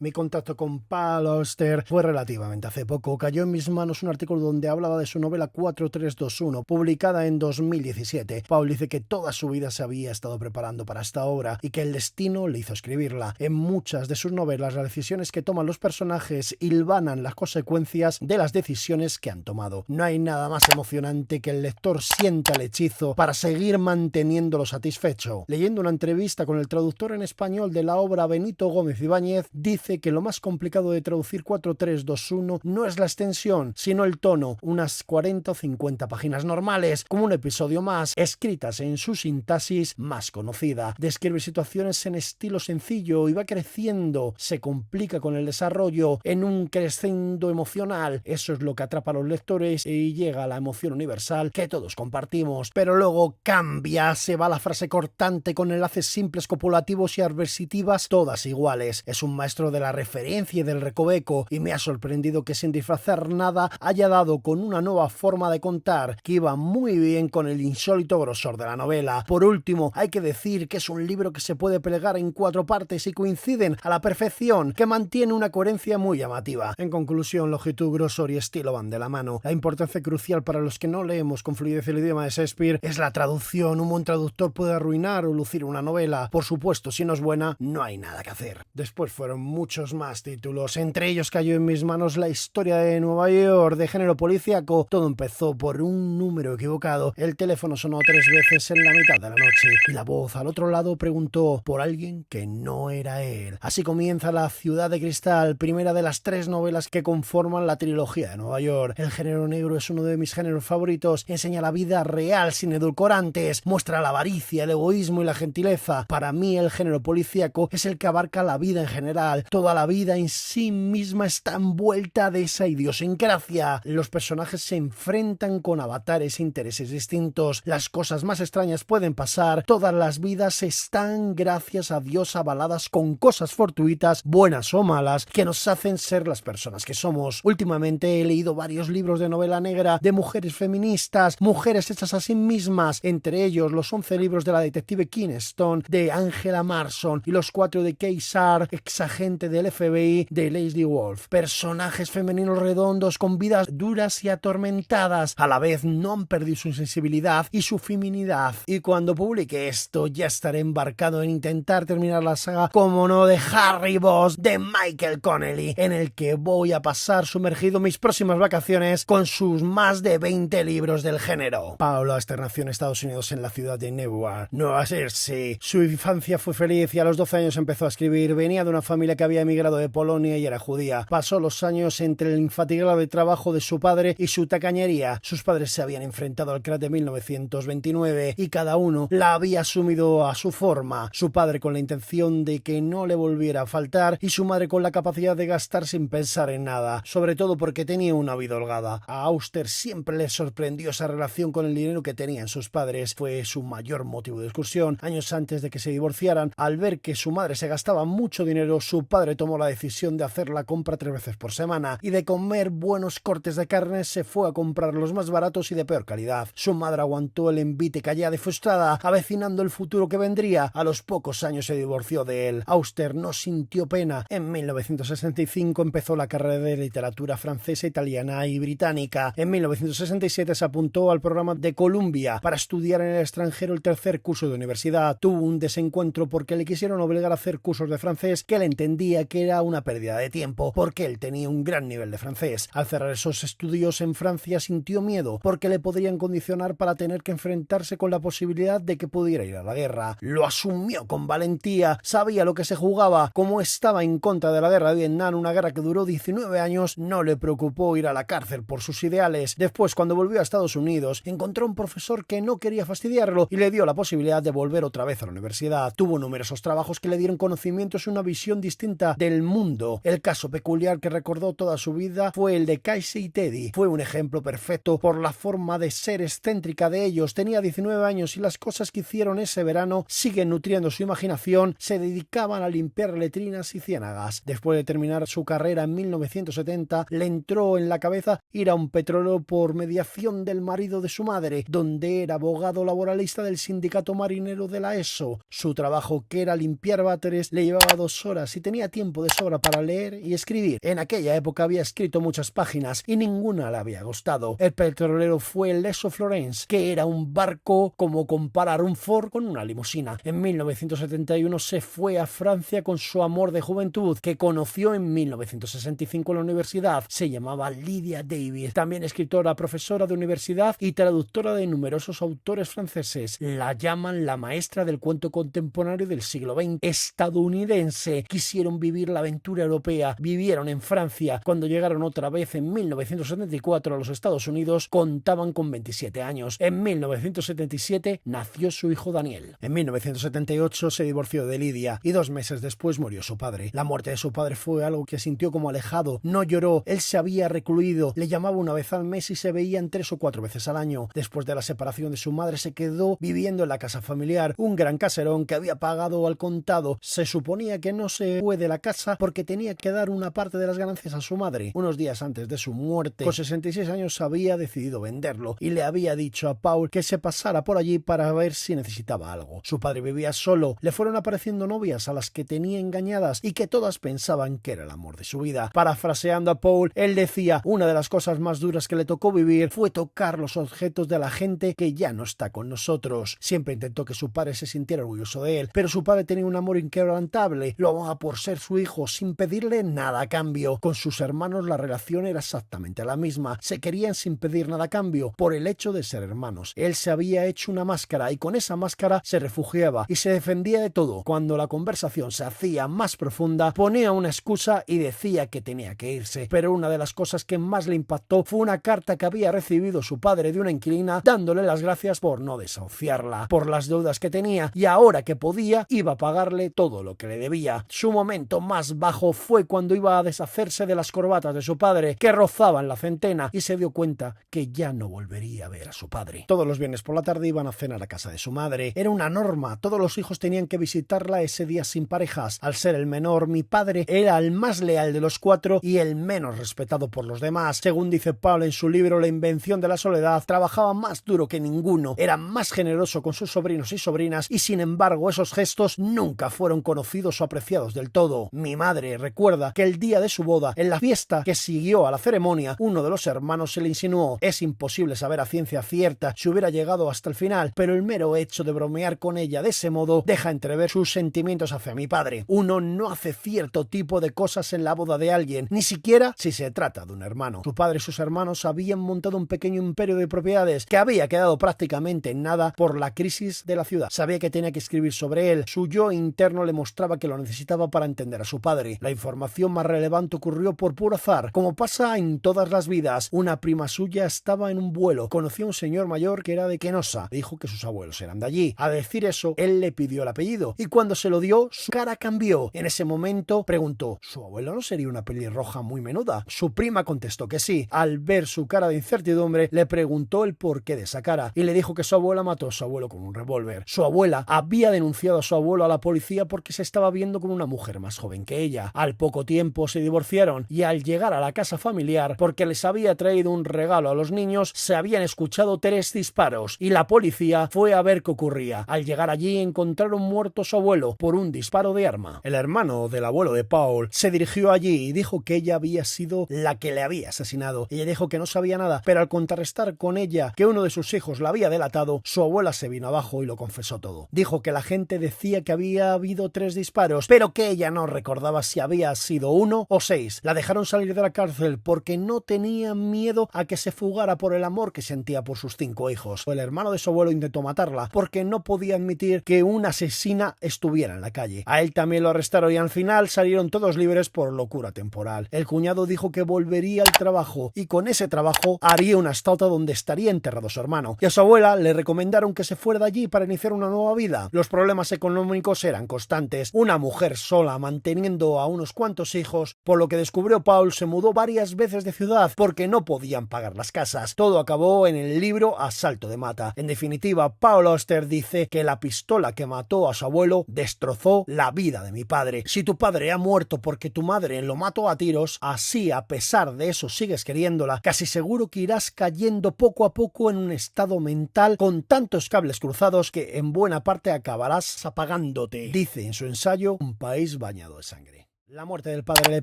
Mi contacto con Paul Auster fue relativamente hace poco. Cayó en mis manos un artículo donde hablaba de su novela 4321, publicada en 2017. Paul dice que toda su vida se había estado preparando para esta obra y que el destino le hizo escribirla. En muchas de sus novelas, las decisiones que toman los personajes hilvanan las consecuencias de las decisiones que han tomado. No hay nada más emocionante que el lector sienta el hechizo para seguir manteniéndolo satisfecho. Leyendo una entrevista con el traductor en español de la obra Benito Gómez Ibáñez, dice que lo más complicado de traducir 4321 no es la extensión, sino el tono, unas 40 o 50 páginas normales, como un episodio más, escritas en su sintaxis más conocida. Describe situaciones en estilo sencillo y va creciendo, se complica con el desarrollo en un crescendo emocional. Eso es lo que atrapa a los lectores y llega a la emoción universal que todos compartimos, pero luego cambia, se va la frase cortante con enlaces simples, copulativos y adversativas, todas iguales. Es un maestro de la referencia y del recoveco, y me ha sorprendido que sin disfrazar nada haya dado con una nueva forma de contar que iba muy bien con el insólito grosor de la novela. Por último, hay que decir que es un libro que se puede plegar en 4 partes y coinciden a la perfección, que mantiene una coherencia muy llamativa. En conclusión, longitud, grosor y estilo van de la mano. La importancia crucial para los que no leemos con fluidez el idioma de Shakespeare es la traducción. Un buen traductor puede arruinar o lucir una novela. Por supuesto, si no es buena, no hay nada que hacer. Después fueron muchos más títulos. Entre ellos cayó en mis manos La historia de Nueva York, de género policíaco. Todo empezó por un número equivocado. El teléfono sonó 3 veces en la mitad de la noche y la voz al otro lado preguntó por alguien que no era él. Así comienza La ciudad de cristal, primera de las 3 novelas que conforman la trilogía de Nueva York. El género negro es uno de mis géneros favoritos. Enseña la vida real sin edulcorantes, muestra la avaricia, el egoísmo y la gentileza. Para mí el género policíaco es el que abarca la vida en general. Toda la vida en sí misma está envuelta de esa idiosincrasia. Los personajes se enfrentan con avatares e intereses distintos. Las cosas más extrañas pueden pasar. Todas las vidas están, gracias a Dios, avaladas con cosas fortuitas, buenas o malas, que nos hacen ser las personas que somos. Últimamente he leído varios libros de novela negra, de mujeres feministas, mujeres hechas a sí mismas, entre ellos los 11 libros de la detective Keystone, de Angela Marston, y los 4 de Kay Sar, exagente del FBI, de Leslie Wolfe. Personajes femeninos redondos con vidas duras y atormentadas. A la vez no han perdido su sensibilidad y su feminidad. Y cuando publique esto ya estaré embarcado en intentar terminar la saga, como no, de Harry Bosch, de Michael Connelly, en el que voy a pasar sumergido mis próximas vacaciones con sus más de 20 libros del género. Paul Auster nació en Estados Unidos, en la ciudad de Newark, Nueva Jersey. Su infancia fue feliz y a los 12 años empezó a escribir. Venía de una familia que había emigrado de Polonia y era judía. Pasó los años entre el infatigable trabajo de su padre y su tacañería. Sus padres se habían enfrentado al crack de 1929 y cada uno la había asumido a su forma. Su padre con la intención de que no le volviera a faltar y su madre con la capacidad de gastar sin pensar en nada, sobre todo porque tenía una vida holgada. A Auster siempre le sorprendió esa relación con el dinero que tenían sus padres. Fue su mayor motivo de discusión. Años antes de que se divorciaran, al ver que su madre se gastaba mucho dinero, su padre tomó la decisión de hacer la compra 3 veces por semana y de comer buenos cortes de carne se fue a comprar los más baratos y de peor calidad. Su madre aguantó el envite callada y frustrada, avecinando el futuro que vendría. A los pocos años se divorció de él. Auster no sintió pena. En 1965 empezó la carrera de literatura francesa, italiana y británica. En 1967 se apuntó al programa de Columbia para estudiar en el extranjero el 3er curso de universidad. Tuvo un desencuentro porque le quisieron obligar a hacer cursos de francés que él entendía que era una pérdida de tiempo, porque él tenía un gran nivel de francés. Al cerrar esos estudios en Francia sintió miedo porque le podrían condicionar para tener que enfrentarse con la posibilidad de que pudiera ir a la guerra. Lo asumió con valentía, sabía lo que se jugaba. Como estaba en contra de la guerra de Vietnam, una guerra que duró 19 años, no le preocupó ir a la cárcel por sus ideales. Después, cuando volvió a Estados Unidos, encontró un profesor que no quería fastidiarlo y le dio la posibilidad de volver otra vez a la universidad. Tuvo numerosos trabajos que le dieron conocimientos y una visión distinta del mundo. El caso peculiar que recordó toda su vida fue el de Casey y Teddy. Fue un ejemplo perfecto por la forma de ser excéntrica de ellos. Tenía 19 años y las cosas que hicieron ese verano siguen nutriendo su imaginación. Se dedicaban a limpiar letrinas y ciénagas. Después de terminar su carrera en 1970, le entró en la cabeza ir a un petróleo por mediación del marido de su madre, donde era abogado laboralista del sindicato marinero de la ESO. Su trabajo, que era limpiar váteres, le llevaba 2 horas y tenía tenía tiempo de sobra para leer y escribir. En aquella época había escrito muchas páginas y ninguna le había gustado. El petrolero fue el Leso Florence, que era un barco como comparar un Ford con una limusina. En 1971 se fue a Francia con su amor de juventud, que conoció en 1965 en la universidad. Se llamaba Lydia David, también escritora, profesora de universidad y traductora de numerosos autores franceses. La llaman la maestra del cuento contemporáneo del siglo XX. Estadounidense, quisieron vivir la aventura europea, vivieron en Francia. Cuando llegaron otra vez en 1974 a los Estados Unidos, contaban con 27 años. En 1977 nació su hijo Daniel. En 1978 se divorció de Lydia y 2 meses después murió su padre. La muerte de su padre fue algo que sintió como alejado. No lloró, él se había recluido, le llamaba una vez al mes y se veían 3 o 4 veces al año. Después de la separación de su madre se quedó viviendo en la casa familiar, un gran caserón que había pagado al contado. Se suponía que no se fue de la casa porque tenía que dar una parte de las ganancias a su madre. Unos días antes de su muerte, con 66 años, había decidido venderlo y le había dicho a Paul que se pasara por allí para ver si necesitaba algo. Su padre vivía solo, le fueron apareciendo novias a las que tenía engañadas y que todas pensaban que era el amor de su vida. Parafraseando a Paul, él decía: una de las cosas más duras que le tocó vivir fue tocar los objetos de la gente que ya no está con nosotros. Siempre intentó que su padre se sintiera orgulloso de él, pero su padre tenía un amor inquebrantable, lo amaba por ser su hijo sin pedirle nada a cambio. Con sus hermanos la relación era exactamente la misma, se querían sin pedir nada a cambio por el hecho de ser hermanos. Él se había hecho una máscara y con esa máscara se refugiaba y se defendía de todo. Cuando la conversación se hacía más profunda, ponía una excusa y decía que tenía que irse. Pero una de las cosas que más le impactó fue una carta que había recibido su padre de una inquilina dándole las gracias por no desahuciarla, por las deudas que tenía, y ahora que podía iba a pagarle todo lo que le debía. Su momento más bajo fue cuando iba a deshacerse de las corbatas de su padre, que rozaban la centena, y se dio cuenta que ya no volvería a ver a su padre. Todos los viernes por la tarde iban a cenar a casa de su madre. Era una norma, todos los hijos tenían que visitarla ese día sin parejas. Al ser el menor, mi padre era el más leal de los 4 y el menos respetado por los demás. Según dice Paul en su libro La invención de la soledad, trabajaba más duro que ninguno, era más generoso con sus sobrinos y sobrinas, y sin embargo esos gestos nunca fueron conocidos o apreciados del todo. Mi madre recuerda que el día de su boda, en la fiesta que siguió a la ceremonia, uno de los hermanos se le insinuó. Es imposible saber a ciencia cierta si hubiera llegado hasta el final, pero el mero hecho de bromear con ella de ese modo deja entrever sus sentimientos hacia mi padre. Uno no hace cierto tipo de cosas en la boda de alguien, ni siquiera si se trata de un hermano. Su padre y sus hermanos habían montado un pequeño imperio de propiedades que había quedado prácticamente en nada por la crisis de la ciudad. Sabía que tenía que escribir sobre él. Su yo interno le mostraba que lo necesitaba para entender a su padre. La información más relevante ocurrió por puro azar. Como pasa en todas las vidas, una prima suya estaba en un vuelo. Conoció a un señor mayor que era de Quenosa. Dijo que sus abuelos eran de allí. A decir eso, él le pidió el apellido y cuando se lo dio, su cara cambió. En ese momento preguntó: ¿su abuelo no sería una pelirroja muy menuda? Su prima contestó que sí. Al ver su cara de incertidumbre, le preguntó el porqué de esa cara y le dijo que su abuela mató a su abuelo con un revólver. Su abuela había denunciado a su abuelo a la policía porque se estaba viendo con una mujer más joven que ella. Al poco tiempo se divorciaron y al llegar a la casa familiar, porque les había traído un regalo a los niños, se habían escuchado 3 disparos y la policía fue a ver qué ocurría. Al llegar allí encontraron muerto a su abuelo por un disparo de arma. El hermano del abuelo de Paul se dirigió allí y dijo que ella había sido la que le había asesinado. Ella dijo que no sabía nada, pero al contrarrestar con ella que uno de sus hijos la había delatado, su abuela se vino abajo y lo confesó todo. Dijo que la gente decía que había habido 3 disparos, pero que ella no recordaba si había sido 1 o 6. La dejaron salir de la cárcel porque no tenía miedo a que se fugara por el amor que sentía por sus 5 hijos. El hermano de su abuelo intentó matarla porque no podía admitir que una asesina estuviera en la calle. A él también lo arrestaron y al final salieron todos libres por locura temporal. El cuñado dijo que volvería al trabajo y con ese trabajo haría una estatua donde estaría enterrado su hermano. Y a su abuela le recomendaron que se fuera de allí para iniciar una nueva vida. Los problemas económicos eran constantes. Una mujer sola manteniendo a unos cuantos hijos, por lo que descubrió Paul, se mudó varias veces de ciudad porque no podían pagar las casas. Todo acabó en el libro Asalto de Mata. En definitiva, Paul Auster dice que la pistola que mató a su abuelo destrozó la vida de mi padre. Si tu padre ha muerto porque tu madre lo mató a tiros, así a pesar de eso sigues queriéndola, casi seguro que irás cayendo poco a poco en un estado mental con tantos cables cruzados que en buena parte acabarás apagándote, dice en su ensayo Un país bañado de sangre. La muerte del padre le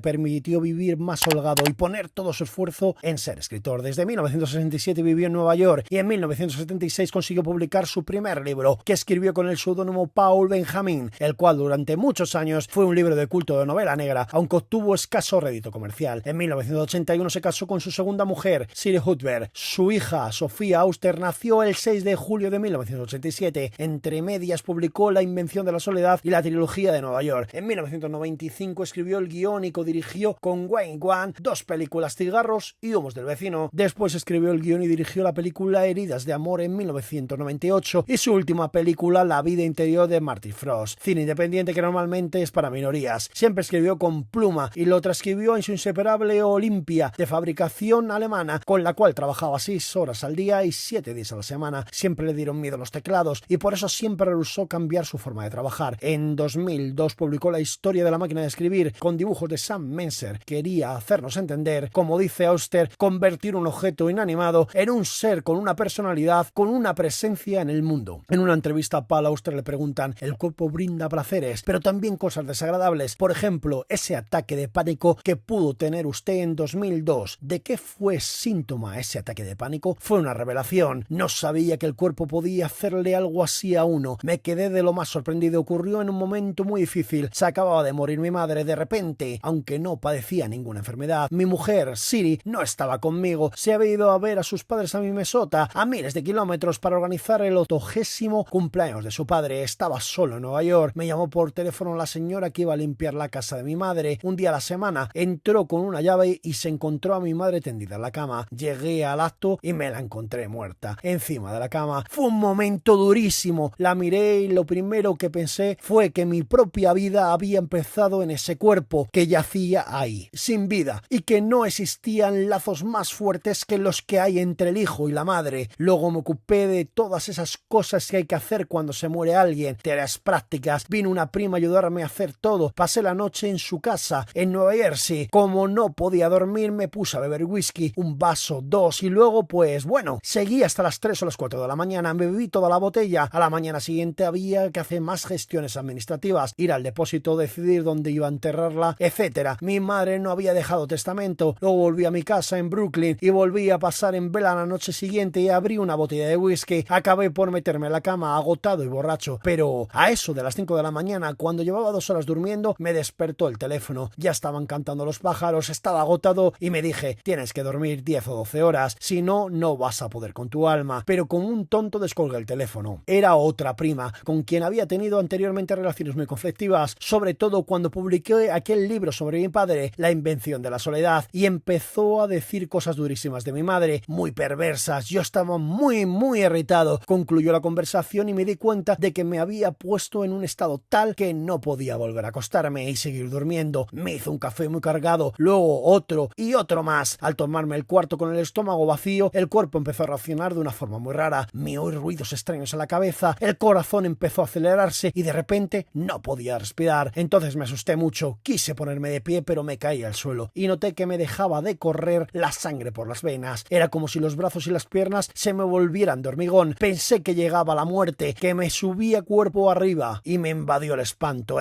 permitió vivir más holgado y poner todo su esfuerzo en ser escritor. Desde 1967 vivió en Nueva York y en 1976 consiguió publicar su primer libro, que escribió con el seudónimo Paul Benjamin, el cual durante muchos años fue un libro de culto de novela negra, aunque obtuvo escaso rédito comercial. En 1981 se casó con su segunda mujer, Siri Hutberg. Su hija, Sofía Auster, nació el 6 de julio de 1987. Entre medias publicó La invención de la soledad y la trilogía de Nueva York. En 1995 escribió el guión y codirigió con Wayne Wan 2 películas, Cigarros y Humos del vecino. Después escribió el guión y dirigió la película Heridas de amor en 1998 y su última película La vida interior de Marty Frost, cine independiente que normalmente es para minorías. Siempre escribió con pluma y lo transcribió en su inseparable Olimpia, de fabricación alemana, con la cual trabajaba 6 horas al día y 7 días a la semana. Siempre le dieron miedo los teclados y por eso siempre rehusó cambiar su forma de trabajar. En 2002 publicó La historia de la máquina de escribir, con dibujos de Sam Menser. Quería hacernos entender, como dice Auster, convertir un objeto inanimado en un ser con una personalidad, con una presencia en el mundo. En una entrevista a Paul Auster le preguntan: el cuerpo brinda placeres, pero también cosas desagradables. Por ejemplo, ese ataque de pánico que pudo tener usted en 2002. ¿De qué fue síntoma ese ataque de pánico? Fue una revelación. No sabía que el cuerpo podía hacerle algo así a uno. Me quedé de lo más sorprendido. Ocurrió en un momento muy difícil. Se acababa de morir mi madre. De repente, aunque no padecía ninguna enfermedad, mi mujer, Siri, no estaba conmigo. Se había ido a ver a sus padres a Minnesota, a miles de kilómetros, para organizar el 80º cumpleaños de su padre. Estaba solo en Nueva York. Me llamó por teléfono la señora que iba a limpiar la casa de mi madre un día a la semana. Entró con una llave y se encontró a mi madre tendida en la cama. Llegué al acto y me la encontré muerta, encima de la cama. Fue un momento durísimo. La miré y lo primero que pensé fue que mi propia vida había empezado en ese cuerpo que yacía ahí, sin vida, y que no existían lazos más fuertes que los que hay entre el hijo y la madre. Luego me ocupé de todas esas cosas que hay que hacer cuando se muere alguien, tareas prácticas. Vino una prima a ayudarme a hacer todo. Pasé la noche en su casa, en Nueva Jersey. Como no podía dormir, me puse a beber whisky, un vaso, 2, y luego seguí hasta las 3 o las 4 de la mañana. Me bebí toda la botella. A la mañana siguiente había que hacer más gestiones administrativas, ir al depósito, decidir dónde iba a enterrarla, etcétera. Mi madre no había dejado testamento. Luego volví a mi casa en Brooklyn y volví a pasar en vela la noche siguiente y abrí una botella de whisky. Acabé por meterme en la cama agotado y borracho, pero a eso de las 5 de la mañana, cuando llevaba 2 horas durmiendo, me despertó el teléfono. Ya estaban cantando los pájaros, estaba agotado y me dije: tienes que dormir 10 o 12 horas, si no, no vas a poder con tu alma. Pero como un tonto descolgué el teléfono. Era otra prima, con quien había tenido anteriormente relaciones muy conflictivas, sobre todo cuando publiqué aquel libro sobre mi padre, La invención de la soledad, y empezó a decir cosas durísimas de mi madre, muy perversas. Yo estaba muy irritado. Concluyó la conversación y me di cuenta de que me había puesto en un estado tal que no podía volver a acostarme y seguir durmiendo. Me hizo un café muy cargado, luego otro y otro más. Al tomarme el cuarto con el estómago vacío, el cuerpo empezó a reaccionar de una forma muy rara. Me oí ruidos extraños en la cabeza, el corazón empezó a acelerarse y de repente no podía respirar. Entonces me asusté mucho. Quise ponerme de pie, pero me caí al suelo y noté que me dejaba de correr la sangre por las venas. Era como si los brazos y las piernas se me volvieran de hormigón. Pensé que llegaba la muerte, que me subía cuerpo arriba, y me invadió el espanto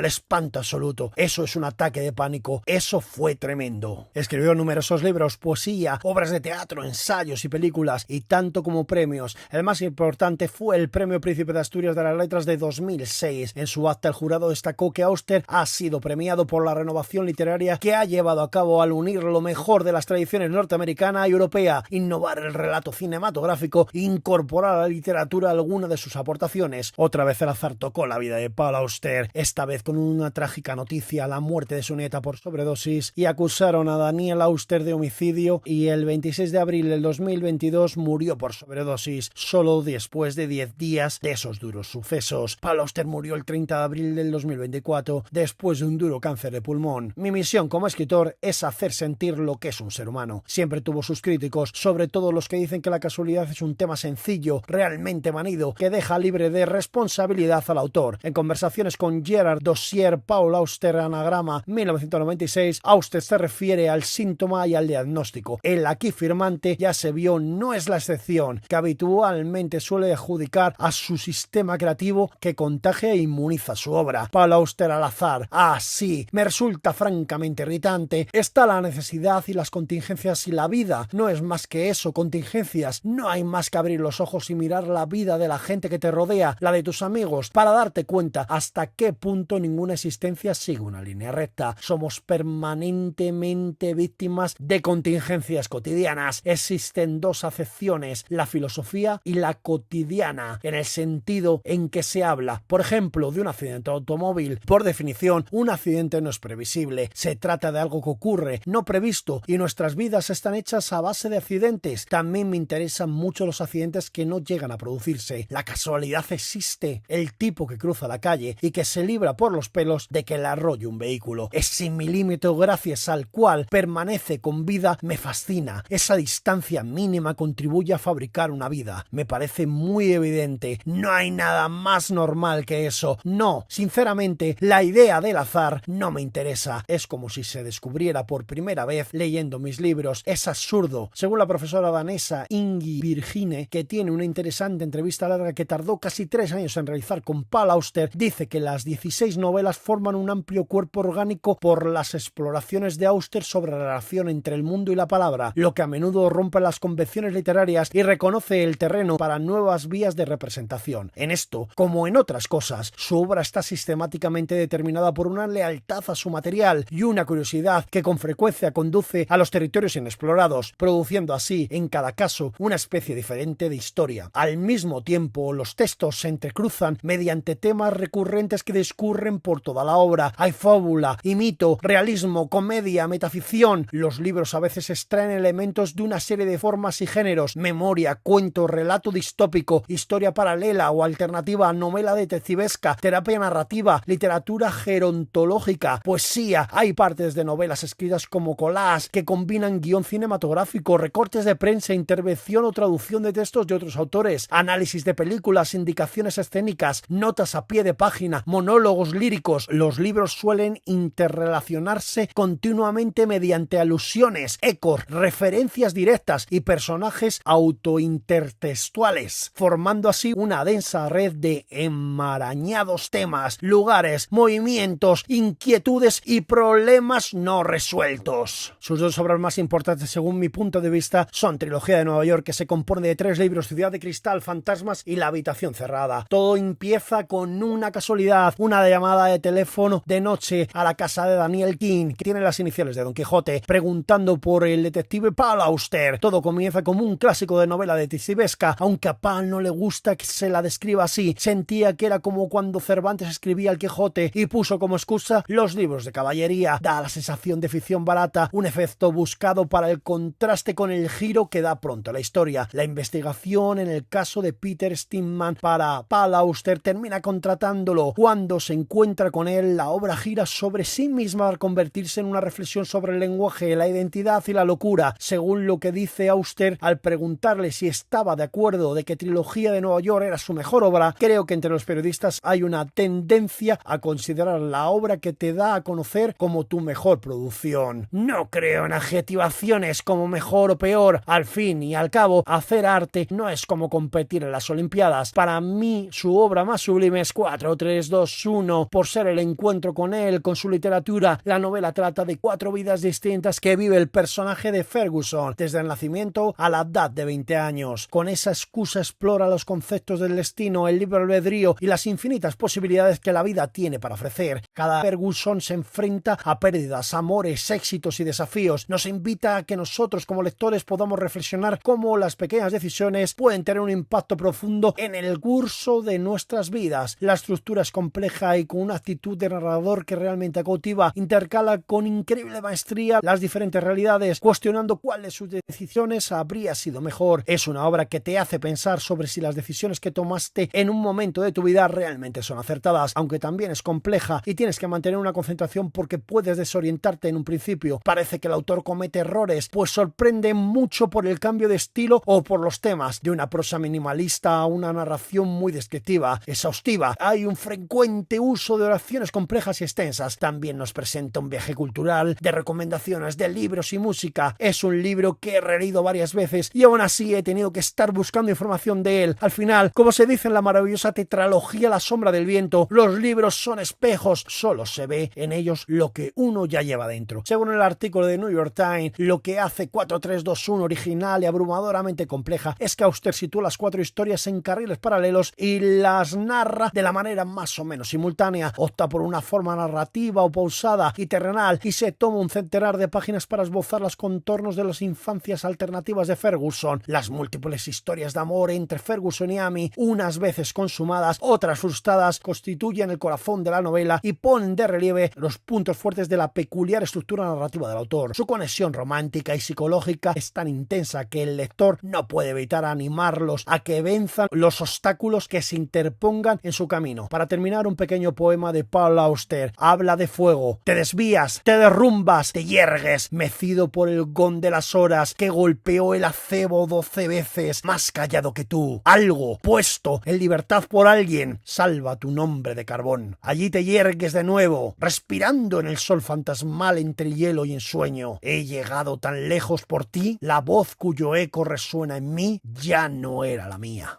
absoluto. Eso es un ataque de pánico. Eso fue tremendo. Escribió numerosos libros, poesía, obras de teatro, ensayos y películas, y tanto como premios. El más importante fue el Premio Príncipe de Asturias de las Letras de 2006. En su acta el jurado destacó que Auster ha sido premiado por la renovación literaria que ha llevado a cabo al unir lo mejor de las tradiciones norteamericana y europea, innovar el relato cinematográfico e incorporar a la literatura alguna de sus aportaciones. Otra vez el azar tocó la vida de Paul Auster, esta vez con una trágica noticia: la muerte de su nieta por sobredosis, y acusaron a Daniel Auster de homicidio, y el 26 de abril del 2022 murió por sobredosis, solo después de 10 días de esos duros sucesos. Paul Auster murió el 30 de abril del 2024 después de un duro cáncer de pulmón. Mi misión como escritor es hacer sentir lo que es un ser humano. Siempre tuvo sus críticos, sobre todo los que dicen que la casualidad es un tema sencillo, realmente manido, que deja libre de responsabilidad al autor. En conversaciones con Gerard Dossier, Paul Auster, Anagrama, 1996, Auster se refiere al síntoma y al diagnóstico. El aquí firmante, ya se vio, no es la excepción, que habitualmente suele adjudicar a su sistema creativo que contagia e inmuniza su obra. Paul Auster al azar. Ah, sí, me resulta francamente irritante. Está la necesidad y las contingencias y la vida no es más que eso, contingencias. No hay más que abrir los ojos y mirar la vida de la gente que te rodea, la de tus amigos, para darte cuenta hasta qué punto ninguna existencia sigue una línea recta. Somos permanentemente víctimas de contingencias cotidianas. Existen dos acepciones, la filosofía y la cotidiana, en el sentido en que se habla, por ejemplo, de un accidente de automóvil. Por definición, un accidente no es previsible. Se trata de algo que ocurre, no previsto, y nuestras vidas están hechas a base de accidentes. También me interesan mucho los accidentes que no llegan a producirse. La casualidad existe. El tipo que cruza la calle y que se libra por los pelos de que le arrolle un vehículo. Ese milímetro gracias al cual permanece con vida me fascina. Esa distancia mínima contribuye a fabricar una vida. Me parece muy evidente. No hay nada más normal que eso. No, sinceramente, la idea del azar no me interesa. Es como si se descubriera por primera vez leyendo mis libros. Es absurdo. Según la profesora danesa Ingi Virgine, que tiene una interesante entrevista larga que tardó casi 3 años en realizar con Paul Auster, dice que las 16 novelas forman un amplio cuerpo orgánico por las exploraciones de Auster sobre la relación entre el mundo y la palabra, lo que a menudo rompe las convenciones literarias y reconoce el terreno para nuevas vías de representación. En esto, como en otras cosas, su obra está sistemáticamente determinada por una lealtad a su material y una curiosidad que con frecuencia conduce a los territorios inexplorados, produciendo así, en cada caso, una especie diferente de historia. Al mismo tiempo, los textos se entrecruzan mediante temas recurrentes que discurren por toda la obra. Hay fábula y mito, realismo, comedia, metaficción. Los libros a veces extraen elementos de una serie de formas y géneros: memoria, cuento, relato distópico, historia paralela o alternativa, novela detectivesca, terapia narrativa, literatura gerontológica, poesía. Hay partes de novelas escritas como collage que combinan guión cinematográfico, recortes de prensa, intervención o traducción de textos de otros autores, análisis de películas, indicaciones escénicas, notas a pie de página, monólogos líricos. Los libros suelen interrelacionarse continuamente mediante alusiones, ecos, referencias directas y personajes autointertextuales, formando así una densa red de enmarañados temas, lugares, movimientos, inquietudes y problemas no resueltos. Sus 2 obras más importantes, según mi punto de vista, son Trilogía de Nueva York, que se compone de 3 libros: Ciudad de Cristal, Fantasmas y La Habitación Cerrada. Todo empieza con una casualidad, una llamada de teléfono de noche a la casa de Daniel King, que tiene las iniciales de Don Quijote, preguntando por el detective Paul Auster. Todo comienza como un clásico de novela detectivesca, aunque a Paul no le gusta que se la describa así. Sentía que era como cuando Cervantes escribía el Quijote y puso como excusa los libros de caballería. Da la sensación de ficción barata, un efecto buscado para el contraste con el giro que da pronto la historia. La investigación en el caso de Peter Steinman para Paul Auster termina contratándolo. Cuando se encuentra con él, la obra gira sobre sí misma al convertirse en una reflexión sobre el lenguaje, la identidad y la locura. Según lo que dice Auster al preguntarle si estaba de acuerdo de que Trilogía de Nueva York era su mejor obra, creo que entre los periodistas hay una tendencia a considerar la obra que te da a conocer como tu mejor producción. No creo en adjetivaciones como mejor o peor. Al fin y al cabo, hacer arte no es como competir en las Olimpiadas. Para mí, su obra más sublime es 4, 3, 2, 1, por ser el encuentro con él, con su literatura. La novela trata de 4 vidas distintas que vive el personaje de Ferguson, desde el nacimiento a la edad de 20 años. Con esa excusa explora los conceptos del destino, el libre albedrío y las infinitas posibilidades que la vida tiene para ofrecer. Cada Ferguson se enfrenta a pérdidas, amores, éxitos y desafíos. Nos invita a que nosotros como lectores podamos reflexionar cómo las pequeñas decisiones pueden tener un impacto profundo en el curso de nuestras vidas. La estructura es compleja y con una actitud de narrador que realmente cautiva. Intercala con increíble maestría las diferentes realidades, cuestionando cuál de sus decisiones habría sido mejor. Es una obra que te hace pensar sobre si las decisiones que tomaste en un momento de tu vida realmente son acertadas, aunque también es compleja y tienes que mantener una concentración porque puedes desorientarte en un principio. Parece que el autor comete errores, pues sorprende mucho por el cambio de estilo o por los temas, de una prosa minimalista a una narración muy descriptiva, exhaustiva. Hay un frecuente uso de oraciones complejas y extensas. También nos presenta un viaje cultural de recomendaciones de libros y música. Es un libro que he releído varias veces y aún así he tenido que estar buscando información de él. Al final, como se dice en la maravillosa tetralogía La sombra del viento, los libros son espejos, solo se ve ve en ellos lo que uno ya lleva dentro. Según el artículo de New York Times, lo que hace 4321 original y abrumadoramente compleja es que Auster sitúa las 4 historias en carriles paralelos y las narra de la manera más o menos simultánea. Opta por una forma narrativa o pausada y terrenal y se toma un centenar de páginas para esbozar los contornos de las infancias alternativas de Ferguson, las múltiples historias de amor entre Ferguson y Amy, unas veces consumadas, otras frustradas, constituyen el corazón de la novela y ponen de relieve los puntos fuertes de la peculiar estructura narrativa del autor. Su conexión romántica y psicológica es tan intensa que el lector no puede evitar animarlos a que venzan los obstáculos que se interpongan en su camino. Para terminar, un pequeño poema de Paul Auster. Habla de fuego, te desvías, te derrumbas, te yergues, mecido por el gong de las horas que golpeó el acebo 12 veces, más callado que tú. Algo puesto en libertad por alguien salva tu nombre de carbón. Allí te yergues de nuevo, respirando en el sol fantasmal entre hielo y ensueño. He llegado tan lejos por ti, la voz cuyo eco resuena en mí ya no era la mía.